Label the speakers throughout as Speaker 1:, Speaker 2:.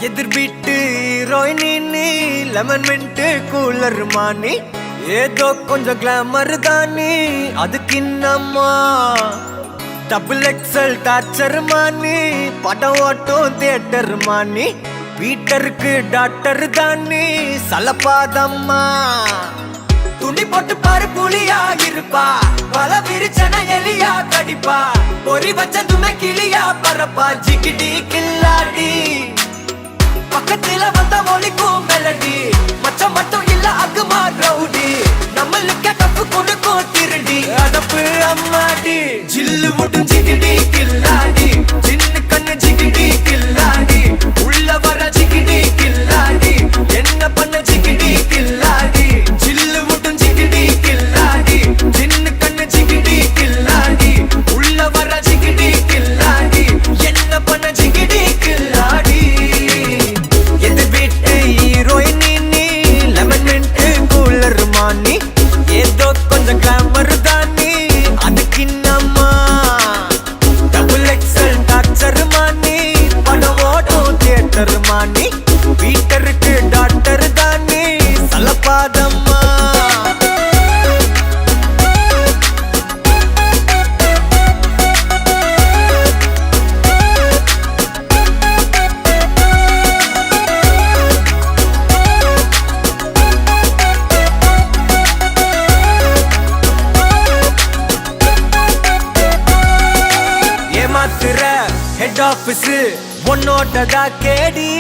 Speaker 1: எதிர் வீட்டு ஹீரோயினி லெமன் மின்ட் கூலர் மானி ஏதோ கொஞ்சம் கிளாமர் தானி அதுக்கு இன்னம்மா டபுள் எக்ஸல் டார்ச்சர் மானி படம் ஓட்டும் தியேட்டர் மானி வீட்டருக்கு டாக்டர் தானி சலப்பாதம்மா துணி போட்டு பாரு புலியா இருப்பா பல விரிச்சன எலியா கடிப்பா பொறி வச்சதுமே கிளியா பரப்பா ஜிகிடி கில்லாடி பக்கத்துல வந்த மொழிக்கும் மெலடி மச்சம் மட்டும் இல்ல அகுமா ரவுடி நம்மளுக்கு கப்பு கொடுக்கும் திருடி அதப்பு அம்மாடி ஜில்லு முட்டும் ஜிகிடி கில்லாடி சின்ன கண்ணு ஜிகிடி கில்லாடி உள்ள வர ஜிகிடி கில்லாடி என்ன பண்ண ஜிகிடி கில்லாடி ஜில்லு முட்டும் ஜிகிடி கில்லாடி சின்ன கண்ணு ஜிகிடி கில்லாடி உள்ள வர ஜிகிடி கில்லாடி என்ன பண்ண ஜிகிடி கில்லாடி ஏதோ கொஞ்சம் கிளாமர் தானி அதுக்கு இன்னம்மா டபுள் எக்ஸல் டார்ச்சர் மானி படம் ஓட்டும் தியேட்டர் மானி வீட்டருக்கு டாக்டர் தானி சலப்பாதம்மா ஹெட் ஆபீஸ் உன்னோட்டதா கேடி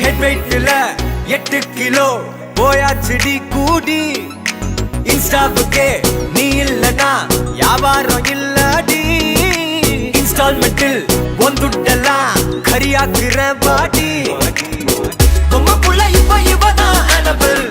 Speaker 1: ஹெட் வெயிட்ல 8 கிலோ போயாச்சுடி கூடி இன்ஸ்டாவுக்கே நீ இல்லனா வியாபாரம் இல்லடி இன்ஸ்டால்மெண்டில் ஒந்துட்டெல்லாம் கரியாக்குற பாடி உம்ம புள்ள இப்ப இவதான் அனபிள்